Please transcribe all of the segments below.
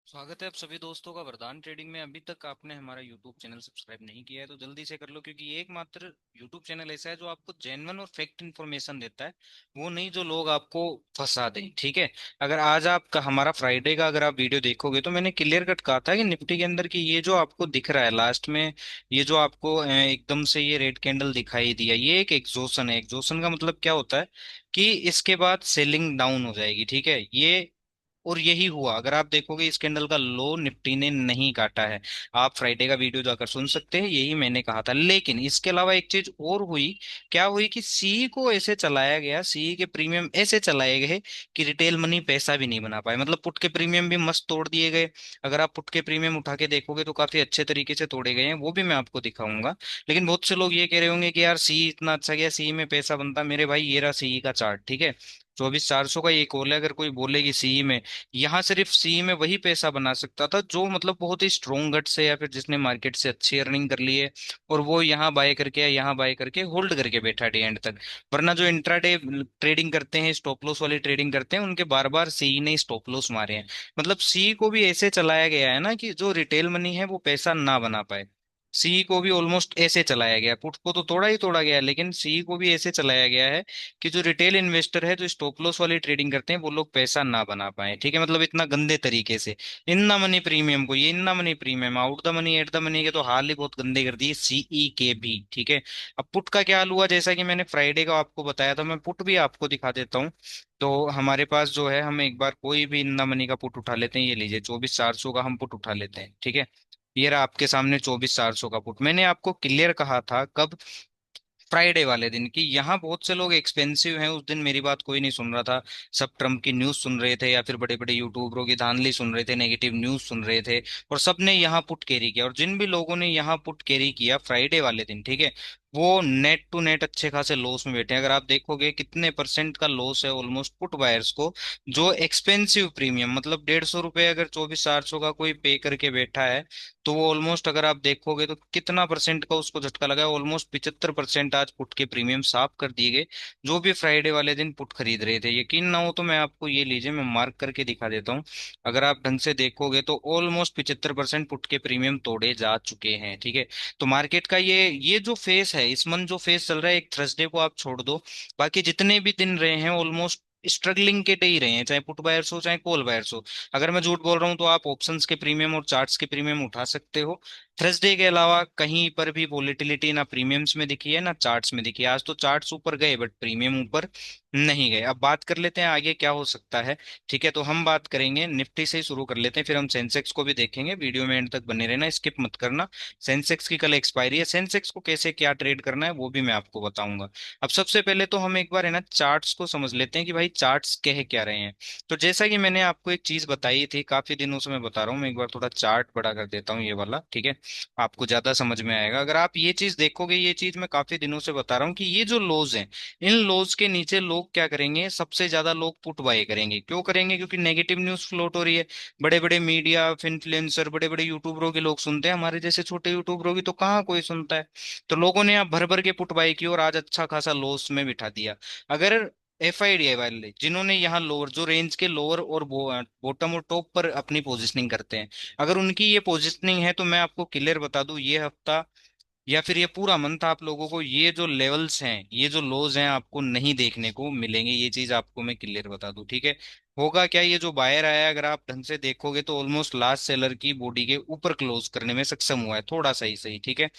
स्वागत है आप सभी दोस्तों का वरदान ट्रेडिंग में। अभी तक आपने हमारा यूट्यूब चैनल सब्सक्राइब नहीं किया है तो जल्दी से कर लो, क्योंकि ये एकमात्र यूट्यूब चैनल ऐसा है जो आपको जेन्युइन और फैक्ट इन्फॉर्मेशन देता है, वो नहीं जो लोग आपको फंसा दें। ठीक है। अगर आज आपका हमारा फ्राइडे का अगर आप वीडियो देखोगे तो मैंने क्लियर कट कहा था कि निफ्टी के अंदर की ये जो आपको दिख रहा है लास्ट में, ये जो आपको एकदम से ये रेड कैंडल दिखाई दिया, ये एक एग्जॉशन है। एग्जॉशन का मतलब क्या होता है कि इसके बाद सेलिंग डाउन हो जाएगी। ठीक है। ये और यही हुआ। अगर आप देखोगे इस कैंडल का लो निफ्टी ने नहीं काटा है। आप फ्राइडे का वीडियो जाकर सुन सकते हैं, यही मैंने कहा था। लेकिन इसके अलावा एक चीज और हुई। क्या हुई कि सी को ऐसे चलाया गया, सी के प्रीमियम ऐसे चलाए गए कि रिटेल मनी पैसा भी नहीं बना पाए। मतलब पुट के प्रीमियम भी मस्त तोड़ दिए गए। अगर आप पुट के प्रीमियम उठा के देखोगे तो काफी अच्छे तरीके से तोड़े गए हैं, वो भी मैं आपको दिखाऊंगा। लेकिन बहुत से लोग ये कह रहे होंगे कि यार सी इतना अच्छा गया, सी में पैसा बनता। मेरे भाई ये रहा सी का चार्ट। ठीक है। 24,400 का ये कॉल है। अगर कोई बोलेगी सी में, यहाँ सिर्फ सी में वही पैसा बना सकता था जो मतलब बहुत ही स्ट्रोंग गट से, या फिर जिसने मार्केट से अच्छी अर्निंग कर ली है और वो यहाँ बाय करके या यहाँ बाय करके होल्ड करके बैठा डे एंड तक। वरना जो इंट्राडे ट्रेडिंग करते हैं, स्टॉप लॉस वाली ट्रेडिंग करते हैं, उनके बार बार सी ने स्टॉप लॉस मारे हैं। मतलब सी को भी ऐसे चलाया गया है ना कि जो रिटेल मनी है वो पैसा ना बना पाए। सी को भी ऑलमोस्ट ऐसे चलाया गया। पुट को तो तोड़ा ही तोड़ा गया है, लेकिन सी को भी ऐसे चलाया गया है कि जो रिटेल इन्वेस्टर है, जो स्टॉप लॉस वाली ट्रेडिंग करते हैं, वो लोग पैसा ना बना पाए। ठीक है। मतलब इतना गंदे तरीके से इन्ना मनी प्रीमियम को, ये इन्ना money premium, out the money at the money के तो हाल ही बहुत गंदे कर दिए सीई के भी। ठीक है। अब पुट का क्या हाल हुआ, जैसा कि मैंने फ्राइडे का आपको बताया था, मैं पुट भी आपको दिखा देता हूँ। तो हमारे पास जो है, हम एक बार कोई भी इन्ना मनी का पुट उठा लेते हैं। ये लीजिए 24,400 का हम पुट उठा लेते हैं। ठीक है। ये रहा आपके सामने 24,400 का पुट। मैंने आपको क्लियर कहा था कब, फ्राइडे वाले दिन की। यहाँ बहुत से लोग एक्सपेंसिव हैं, उस दिन मेरी बात कोई नहीं सुन रहा था। सब ट्रम्प की न्यूज सुन रहे थे या फिर बड़े बड़े यूट्यूबरों की धांधली सुन रहे थे, नेगेटिव न्यूज सुन रहे थे। और सबने यहाँ पुट कैरी किया। और जिन भी लोगों ने यहाँ पुट कैरी किया फ्राइडे वाले दिन, ठीक है, वो नेट टू नेट अच्छे खासे लॉस में बैठे हैं। अगर आप देखोगे कितने परसेंट का लॉस है ऑलमोस्ट पुट बायर्स को, जो एक्सपेंसिव प्रीमियम, मतलब 150 रुपये अगर 24,400 का कोई पे करके बैठा है, तो वो ऑलमोस्ट अगर आप देखोगे तो कितना परसेंट का उसको झटका लगा है। ऑलमोस्ट 75% आज पुट के प्रीमियम साफ कर दिए गए, जो भी फ्राइडे वाले दिन पुट खरीद रहे थे। यकीन ना हो तो मैं आपको ये लीजिए, मैं मार्क करके दिखा देता हूँ। अगर आप ढंग से देखोगे तो ऑलमोस्ट 75% पुट के प्रीमियम तोड़े जा चुके हैं। ठीक है। तो मार्केट का ये जो फेस है, इस मंथ जो फेस चल रहा है, एक थर्सडे को आप छोड़ दो, बाकी जितने भी दिन रहे हैं ऑलमोस्ट स्ट्रगलिंग के डे ही रहे हैं, चाहे पुट बायर्स हो चाहे कॉल बायर्स हो। अगर मैं झूठ बोल रहा हूं तो आप ऑप्शंस के प्रीमियम और चार्ट्स के प्रीमियम उठा सकते हो। थर्सडे के अलावा कहीं पर भी वोलेटिलिटी ना प्रीमियम्स में दिखी है ना चार्ट्स में दिखी है। आज तो चार्ट्स ऊपर गए बट प्रीमियम ऊपर नहीं गए। अब बात कर लेते हैं आगे क्या हो सकता है। ठीक है। तो हम बात करेंगे निफ्टी से ही शुरू कर लेते हैं, फिर हम सेंसेक्स को भी देखेंगे। वीडियो में एंड तक बने रहना, स्किप मत करना। सेंसेक्स की कल एक्सपायरी है, सेंसेक्स को कैसे क्या ट्रेड करना है वो भी मैं आपको बताऊंगा। अब सबसे पहले तो हम एक बार है ना चार्ट्स को समझ लेते हैं कि भाई चार्ट्स कह क्या रहे हैं। तो जैसा कि मैंने आपको एक चीज बताई थी, काफी दिनों से मैं बता रहा हूँ, मैं एक बार थोड़ा चार्ट बड़ा कर देता हूँ ये वाला। ठीक है। आपको ज्यादा समझ में आएगा अगर आप ये चीज देखोगे। ये चीज मैं काफी दिनों से बता रहा हूँ कि ये जो लोज हैं, इन लोज के नीचे लोग क्या करेंगे, सबसे ज्यादा लोग पुट बाय करेंगे। क्यों करेंगे? क्योंकि नेगेटिव न्यूज फ्लोट हो रही है। बड़े बड़े मीडिया इन्फ्लुएंसर, बड़े बड़े यूट्यूबरों के लोग सुनते हैं, हमारे जैसे छोटे यूट्यूबरों की तो कहाँ कोई सुनता है। तो लोगों ने आप भर भर के पुट बाय की और आज अच्छा खासा लॉस में बिठा दिया। अगर एफआईडीआई वाले जिन्होंने यहाँ लोअर जो रेंज के लोअर और बॉटम और टॉप पर अपनी पोजिशनिंग करते हैं, अगर उनकी ये पोजिशनिंग है तो मैं आपको क्लियर बता दूं, ये हफ्ता या फिर ये पूरा मंथ आप लोगों को ये जो लेवल्स हैं, ये जो लोज हैं, आपको नहीं देखने को मिलेंगे। ये चीज आपको मैं क्लियर बता दूं। ठीक है। होगा क्या, ये जो बायर आया है, अगर आप ढंग से देखोगे तो ऑलमोस्ट लास्ट सेलर की बॉडी के ऊपर क्लोज करने में सक्षम हुआ है, थोड़ा सही सही। ठीक है।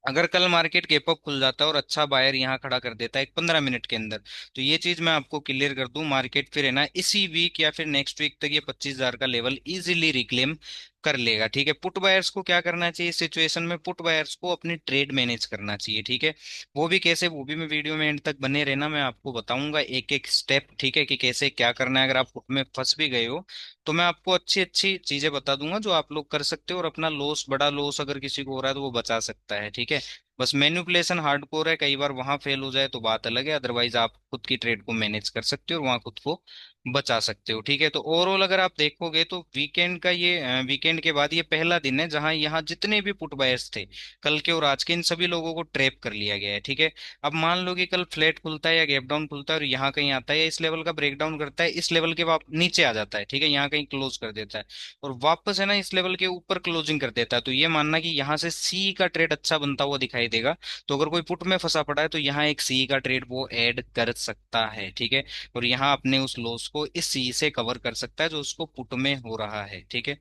अगर कल मार्केट गैप अप खुल जाता है और अच्छा बायर यहाँ खड़ा कर देता है एक 15 मिनट के अंदर, तो ये चीज मैं आपको क्लियर कर दूं, मार्केट फिर है ना इसी वीक या फिर नेक्स्ट वीक तक ये 25,000 का लेवल इजीली रिक्लेम कर लेगा। ठीक है। पुट बायर्स को क्या करना चाहिए इस सिचुएशन में? पुट बायर्स को अपनी ट्रेड मैनेज करना चाहिए। ठीक है। वो भी कैसे, वो भी मैं वीडियो में एंड तक बने रहना, मैं आपको बताऊंगा एक एक स्टेप। ठीक है, कि कैसे क्या करना है। अगर आप पुट में फंस भी गए हो तो मैं आपको अच्छी अच्छी चीजें बता दूंगा जो आप लोग कर सकते हो, और अपना लॉस, बड़ा लॉस अगर किसी को हो रहा है तो वो बचा सकता है। ठीक है। बस मैन्युपुलेशन हार्डकोर है, कई बार वहां फेल हो जाए तो बात अलग है, अदरवाइज आप खुद की ट्रेड को मैनेज कर सकते हो और वहां खुद को बचा सकते हो। ठीक है, तो ओवरऑल अगर आप देखोगे तो वीकेंड का ये वीकेंड के बाद ये पहला दिन है जहां यहाँ जितने भी पुट बायर्स थे कल के और आज के, इन सभी लोगों को ट्रैप कर लिया गया है। ठीक है, अब मान लो कि कल फ्लैट खुलता है या गैप डाउन खुलता है और यहाँ कहीं आता है या इस लेवल का ब्रेकडाउन करता है, इस लेवल के नीचे आ जाता है, ठीक है, यहाँ कहीं क्लोज कर देता है और वापस है ना इस लेवल के ऊपर क्लोजिंग कर देता है, तो ये मानना कि यहाँ से सी का ट्रेड अच्छा बनता हुआ दिखाई देगा। तो अगर कोई पुट में फंसा पड़ा है तो यहाँ एक सी का ट्रेड वो ऐड कर सकता है। ठीक है, और यहाँ अपने उस लॉस को इस सी से कवर कर सकता है जो उसको पुट में हो रहा है। ठीक है,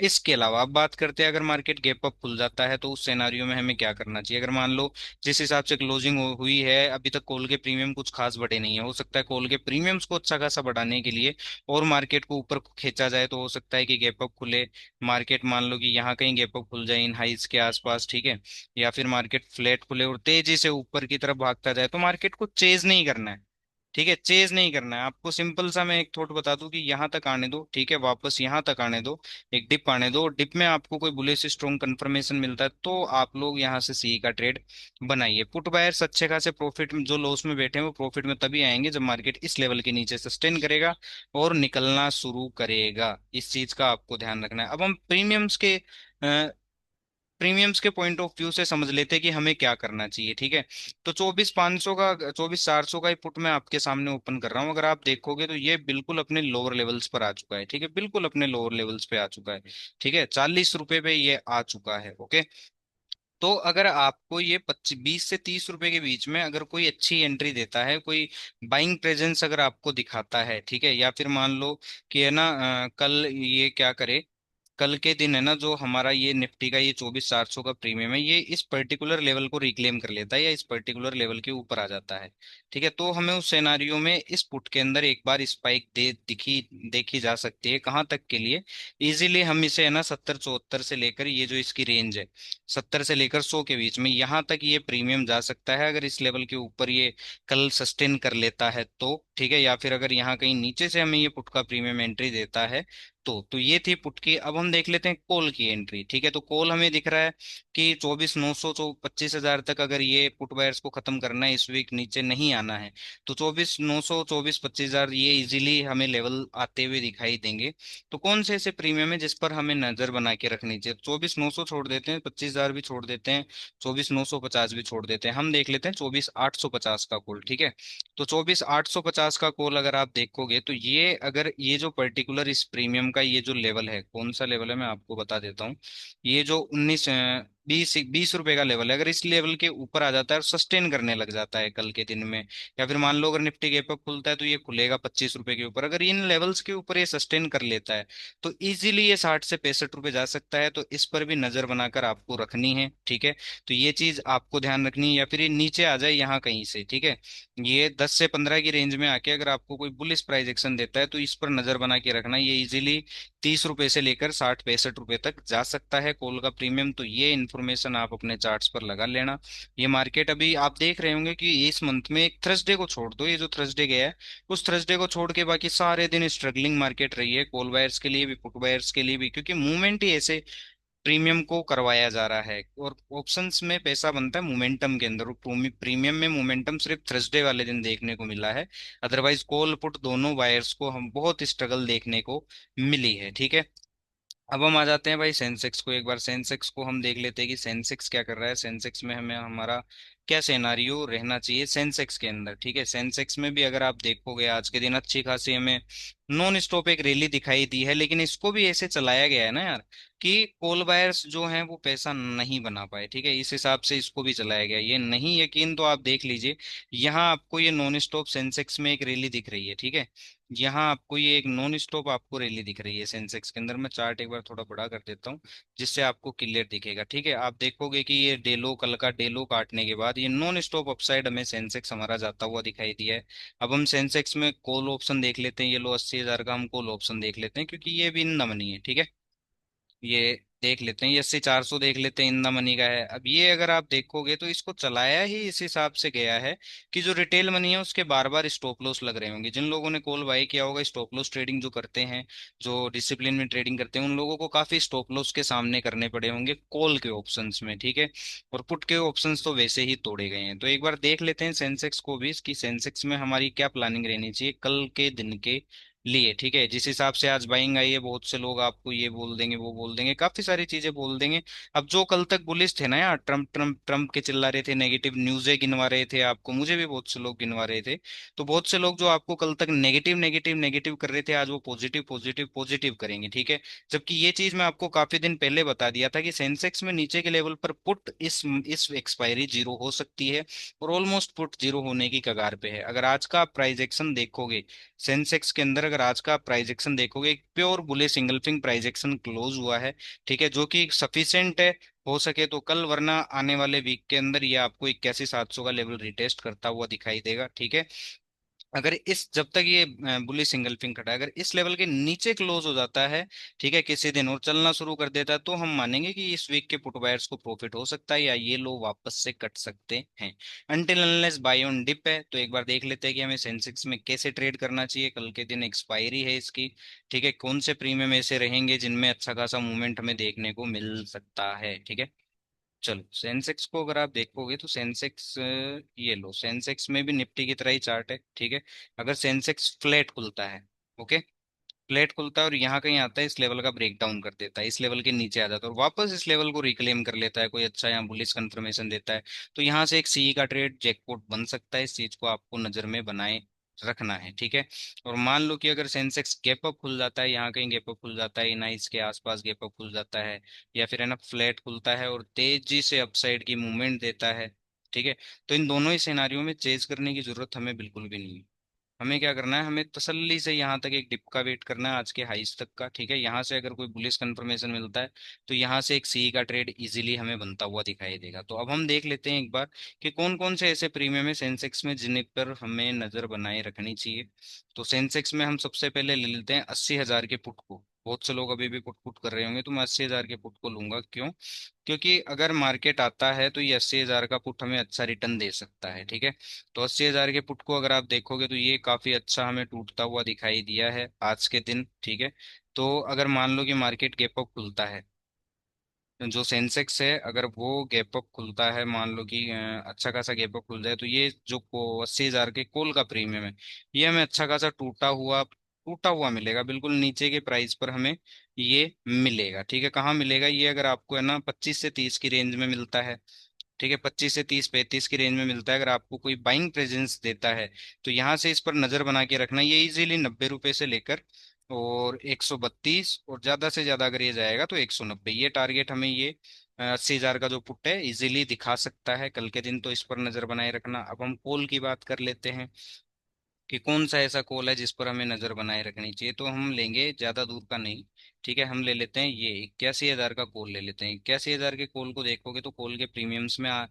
इसके अलावा अब बात करते हैं अगर मार्केट गैप अप खुल जाता है तो उस सिनेरियो में हमें क्या करना चाहिए। अगर मान लो जिस हिसाब से क्लोजिंग हुई है अभी तक, कॉल के प्रीमियम कुछ खास बढ़े नहीं है, हो सकता है कॉल के प्रीमियम्स को अच्छा खासा बढ़ाने के लिए और मार्केट को ऊपर खींचा जाए, तो हो सकता है कि गैप अप खुले, मार्केट मान लो कि यहाँ कहीं गैप अप खुल जाए इन हाइस के आसपास। ठीक है, या फिर मार्केट फ्लैट खुले और तेजी से ऊपर की तरफ भागता जाए, तो मार्केट को चेज नहीं करना है। ठीक है, चेज नहीं करना है आपको, सिंपल सा मैं एक थॉट बता दूं कि यहाँ तक आने दो, ठीक है, वापस यहाँ तक आने दो, एक डिप आने दो, डिप में आपको कोई बुलिश स्ट्रॉन्ग कंफर्मेशन मिलता है तो आप लोग यहाँ से सी का ट्रेड बनाइए। पुट बायर्स अच्छे खासे प्रॉफिट में, जो लॉस में बैठे हैं वो प्रॉफिट में तभी आएंगे जब मार्केट इस लेवल के नीचे सस्टेन करेगा और निकलना शुरू करेगा, इस चीज का आपको ध्यान रखना है। अब हम प्रीमियम्स के पॉइंट ऑफ व्यू से समझ लेते हैं कि हमें क्या करना चाहिए। ठीक है, तो 24,500 का, 24,400 का ही पुट मैं आपके सामने ओपन कर रहा हूँ। अगर आप देखोगे तो ये बिल्कुल अपने लोअर लेवल्स पर आ चुका है। ठीक है, बिल्कुल अपने लोअर लेवल्स पे आ चुका है। ठीक है, 40 रुपए पे ये आ चुका है। ओके, तो अगर आपको ये 20 से 30 रुपए के बीच में अगर कोई अच्छी एंट्री देता है, कोई बाइंग प्रेजेंस अगर आपको दिखाता है, ठीक है, या फिर मान लो कि है ना कल ये क्या करे, कल के दिन है ना जो हमारा ये निफ्टी का ये 24,400 का प्रीमियम है, ये इस पर्टिकुलर लेवल को रिक्लेम कर लेता है या इस पर्टिकुलर लेवल के ऊपर आ जाता है। ठीक है, तो हमें उस सिनेरियो में इस पुट के अंदर एक बार स्पाइक देखी जा सकती है, कहाँ तक के लिए, इजीली हम इसे है ना 70-74 से लेकर ये जो इसकी रेंज है 70 से लेकर 100 के बीच में, यहाँ तक ये प्रीमियम जा सकता है अगर इस लेवल के ऊपर ये कल सस्टेन कर लेता है तो। ठीक है, या फिर अगर यहाँ कहीं नीचे से हमें ये पुट का प्रीमियम एंट्री देता है तो ये थी पुट की। अब हम देख लेते हैं कॉल की एंट्री। ठीक है, तो कॉल हमें दिख रहा है कि 24,900 25,000 तक अगर ये पुट बायर्स को खत्म करना है इस वीक, नीचे नहीं आना है, तो 24,900 25,000 ये इजीली हमें लेवल आते हुए दिखाई देंगे। तो कौन से ऐसे प्रीमियम है जिस पर हमें नजर बना के रखनी चाहिए। 24,900 छोड़ देते हैं, 25,000 भी छोड़ देते हैं, 24,950 भी छोड़ देते हैं, हम देख लेते हैं 24,850 का कॉल। ठीक है, तो 24,850 का कॉल अगर आप देखोगे तो ये अगर ये जो पर्टिकुलर इस प्रीमियम का ये जो लेवल है, कौन सा लेवल है मैं आपको बता देता हूँ, ये जो 19 20 20 रुपए का लेवल है, अगर इस लेवल के ऊपर आ जाता है और सस्टेन करने लग जाता है कल के दिन में, या फिर मान लो अगर निफ्टी गैप अप खुलता है तो ये खुलेगा 25 रुपए के ऊपर, अगर इन लेवल्स के ऊपर ये सस्टेन कर लेता है तो इजीली ये 60 से 65 रुपए जा सकता है, तो इस पर भी नजर बनाकर आपको रखनी है। ठीक है, तो ये चीज आपको ध्यान रखनी है, या फिर ये नीचे आ जाए यहाँ कहीं से। ठीक है, ये 10 से 15 की रेंज में आके अगर आपको कोई बुलिश प्राइस एक्शन देता है तो इस पर नजर बना के रखना, ये इजीली 30 रुपए से लेकर 60 65 रुपए तक जा सकता है कॉल का प्रीमियम। तो ये इन्फॉर्मेशन आप अपने चार्ट्स पर लगा लेना। ये मार्केट अभी आप देख रहे होंगे कि इस मंथ में एक थर्सडे को छोड़ दो, ये जो थर्सडे गया है उस थर्सडे को छोड़ के बाकी सारे दिन स्ट्रगलिंग मार्केट रही है, कॉल बायर्स के लिए भी पुट बायर्स के लिए भी, क्योंकि मूवमेंट ही ऐसे प्रीमियम को करवाया जा रहा है और ऑप्शंस में पैसा बनता है मोमेंटम के अंदर, और प्रीमियम में मोमेंटम सिर्फ थर्सडे वाले दिन देखने को मिला है, अदरवाइज कॉल पुट दोनों बायर्स को हम बहुत स्ट्रगल देखने को मिली है। ठीक है, अब हम आ जाते हैं भाई सेंसेक्स को, एक बार सेंसेक्स को हम देख लेते हैं कि सेंसेक्स क्या कर रहा है, सेंसेक्स में हमें हमारा क्या सिनेरियो रहना चाहिए सेंसेक्स के अंदर। ठीक है, सेंसेक्स में भी अगर आप देखोगे आज के दिन अच्छी खासी हमें नॉन स्टॉप एक रैली दिखाई दी है, लेकिन इसको भी ऐसे चलाया गया है ना यार कि कॉल बायर्स जो हैं वो पैसा नहीं बना पाए। ठीक है, इस हिसाब से इसको भी चलाया गया, ये नहीं यकीन तो आप देख लीजिए, यहाँ आपको ये नॉन स्टॉप सेंसेक्स में एक रैली दिख रही है। ठीक है, यहाँ आपको ये एक नॉन स्टॉप आपको रैली दिख रही है सेंसेक्स के अंदर, मैं चार्ट एक बार थोड़ा बड़ा कर देता हूँ जिससे आपको क्लियर दिखेगा। ठीक है, आप देखोगे कि ये डेलो कल का डेलो काटने के बाद ये नॉन स्टॉप अपसाइड हमें सेंसेक्स हमारा जाता हुआ दिखाई दिया है। अब हम सेंसेक्स में कॉल ऑप्शन देख लेते हैं, ये लो 80,000 का हम कॉल ऑप्शन देख लेते हैं क्योंकि ये भी इन द मनी है। ठीक है, ये देख लेते हैं, ये 80 400 देख लेते हैं, इन द मनी का है। अब ये अगर आप देखोगे तो इसको चलाया ही इस हिसाब से गया है कि जो रिटेल मनी है उसके बार बार स्टॉप लॉस लग रहे होंगे। जिन लोगों ने कॉल बाय किया होगा, स्टॉप लॉस ट्रेडिंग जो करते हैं, जो डिसिप्लिन में ट्रेडिंग करते हैं, उन लोगों को काफी स्टॉप लॉस के सामने करने पड़े होंगे कॉल के ऑप्शंस में, ठीक है। और पुट के ऑप्शंस तो वैसे ही तोड़े गए हैं। तो एक बार देख लेते हैं सेंसेक्स को भी, कि सेंसेक्स में हमारी क्या प्लानिंग रहनी चाहिए कल के दिन के लिए, ठीक है। जिस हिसाब से आज बाइंग आई है, बहुत से लोग आपको ये बोल देंगे, वो बोल देंगे, काफी सारी चीजें बोल देंगे। अब जो कल तक बुलिश थे ना यार, ट्रम्प ट्रम्प ट्रम्प के चिल्ला रहे थे, नेगेटिव न्यूज़ें गिनवा रहे थे आपको, मुझे भी बहुत से लोग गिनवा रहे थे। तो बहुत से लोग जो आपको कल तक नेगेटिव नेगेटिव नेगेटिव कर रहे थे, आज वो पॉजिटिव पॉजिटिव पॉजिटिव करेंगे, ठीक है। जबकि ये चीज मैं आपको काफी दिन पहले बता दिया था कि सेंसेक्स में नीचे के लेवल पर पुट इस एक्सपायरी जीरो हो सकती है, और ऑलमोस्ट पुट जीरो होने की कगार पे है। अगर आज का प्राइस एक्शन देखोगे सेंसेक्स के अंदर, अगर आज का प्राइस एक्शन देखोगे, एक प्योर बुले सिंगल फिंग प्राइस एक्शन क्लोज हुआ है, ठीक है, जो कि सफिशिएंट है हो सके तो कल, वरना आने वाले वीक के अंदर ये आपको 81 700 का लेवल रिटेस्ट करता हुआ दिखाई देगा, ठीक है। अगर इस, जब तक ये बुलिश सिंगल फिंग खड़ा है, अगर इस लेवल के नीचे क्लोज हो जाता है, ठीक है, किसी दिन और चलना शुरू कर देता है, तो हम मानेंगे कि इस वीक के पुट बायर्स को प्रॉफिट हो सकता है, या ये लो वापस से कट सकते हैं। Until unless by on dip है। तो एक बार देख लेते हैं कि हमें सेंसेक्स में कैसे ट्रेड करना चाहिए। कल के दिन एक्सपायरी है इसकी, ठीक है। कौन से प्रीमियम ऐसे रहेंगे जिनमें अच्छा खासा मूवमेंट हमें देखने को मिल सकता है, ठीक है। चलो सेंसेक्स को अगर आप देखोगे तो सेंसेक्स, ये लो, सेंसेक्स में भी निफ्टी की तरह ही चार्ट है, ठीक है। अगर सेंसेक्स फ्लैट खुलता है, ओके, फ्लैट खुलता है और यहाँ कहीं आता है, इस लेवल का ब्रेक डाउन कर देता है, इस लेवल के नीचे आ जाता है और वापस इस लेवल को रिक्लेम कर लेता है, कोई अच्छा यहाँ बुलिश कंफर्मेशन देता है, तो यहाँ से एक सी का ट्रेड जैकपॉट बन सकता है। इस चीज को आपको नजर में बनाए रखना है, ठीक है। और मान लो कि अगर सेंसेक्स गैप अप खुल जाता है, यहाँ कहीं गैप अप खुल जाता है, नाइस के आसपास गैप अप खुल जाता है, या फिर है ना फ्लैट खुलता है और तेजी से अपसाइड की मूवमेंट देता है, ठीक है, तो इन दोनों ही सिनारियों में चेज करने की जरूरत हमें बिल्कुल भी नहीं है। हमें क्या करना है, हमें तसल्ली से यहाँ तक एक डिप का वेट करना है, आज के हाईस तक का, ठीक है। यहाँ से अगर कोई बुलिश कंफर्मेशन मिलता है, तो यहाँ से एक सी का ट्रेड इजीली हमें बनता हुआ दिखाई देगा। तो अब हम देख लेते हैं एक बार कि कौन कौन से ऐसे प्रीमियम है सेंसेक्स में जिन पर हमें नजर बनाए रखनी चाहिए। तो सेंसेक्स में हम सबसे पहले ले लेते हैं 80 हजार के पुट को। बहुत से लोग अभी भी पुट पुट कर रहे होंगे, तो मैं 80 हजार के पुट को लूंगा। क्यों? क्योंकि अगर मार्केट आता है तो ये 80 हजार का पुट हमें अच्छा रिटर्न दे सकता है, ठीक है। तो 80 हजार के पुट को अगर आप देखोगे तो ये काफी अच्छा हमें टूटता हुआ दिखाई दिया है आज के दिन, ठीक है। तो अगर मान लो कि मार्केट गैप अप खुलता है, जो सेंसेक्स है अगर वो गैप अप खुलता है, मान लो कि अच्छा खासा गैप अप खुल जाए, तो ये जो 80 हजार के कॉल का प्रीमियम है, ये हमें अच्छा खासा टूटा हुआ मिलेगा, बिल्कुल नीचे के प्राइस पर हमें ये मिलेगा, ठीक है। कहाँ मिलेगा ये? अगर आपको है ना 25 से 30 की रेंज में मिलता है, ठीक है, 25 से 30 35 की रेंज में मिलता है, अगर आपको कोई बाइंग प्रेजेंस देता है, तो यहाँ से इस पर नजर बना के रखना। ये इजीली 90 रुपए से लेकर और 132, और ज्यादा से ज्यादा अगर ये जाएगा तो 190, ये टारगेट हमें ये 80 हजार का जो पुट है इजीली दिखा सकता है कल के दिन। तो इस पर नजर बनाए रखना। अब हम कॉल की बात कर लेते हैं कि कौन सा ऐसा कॉल है जिस पर हमें नजर बनाए रखनी चाहिए। तो हम लेंगे ज्यादा दूर का नहीं, ठीक है, हम ले लेते हैं ये 81 हजार का कॉल ले लेते हैं। 81 हजार के कॉल को देखोगे तो कॉल के प्रीमियम्स में आ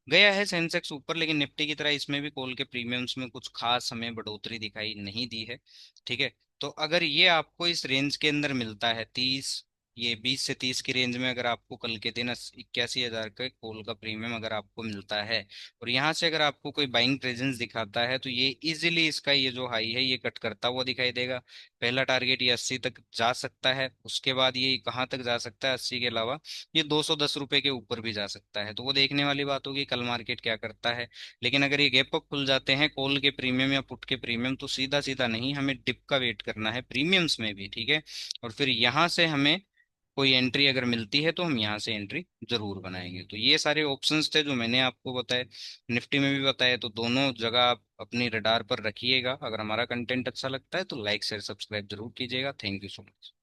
गया है सेंसेक्स ऊपर, लेकिन निफ्टी की तरह इसमें भी कॉल के प्रीमियम्स में कुछ खास हमें बढ़ोतरी दिखाई नहीं दी है, ठीक है। तो अगर ये आपको इस रेंज के अंदर मिलता है 30, ये 20 से 30 की रेंज में, अगर आपको कल के दिन 81 हजार का कॉल का प्रीमियम अगर आपको मिलता है, और यहाँ से अगर आपको कोई बाइंग प्रेजेंस दिखाता है, तो ये इजीली इसका ये जो हाई है ये कट करता हुआ दिखाई देगा। पहला टारगेट ये 80 तक जा सकता है, उसके बाद ये कहाँ तक जा सकता है, 80 के अलावा ये 210 रुपए के ऊपर भी जा सकता है। तो वो देखने वाली बात होगी कल मार्केट क्या करता है। लेकिन अगर ये गैप अप खुल जाते हैं कॉल के प्रीमियम या पुट के प्रीमियम, तो सीधा सीधा नहीं, हमें डिप का वेट करना है प्रीमियम्स में भी, ठीक है। और फिर यहाँ से हमें कोई एंट्री अगर मिलती है तो हम यहाँ से एंट्री जरूर बनाएंगे। तो ये सारे ऑप्शंस थे जो मैंने आपको बताए, निफ्टी में भी बताए। तो दोनों जगह आप अपनी रडार पर रखिएगा। अगर हमारा कंटेंट अच्छा लगता है तो लाइक शेयर सब्सक्राइब जरूर कीजिएगा। Thank you so much.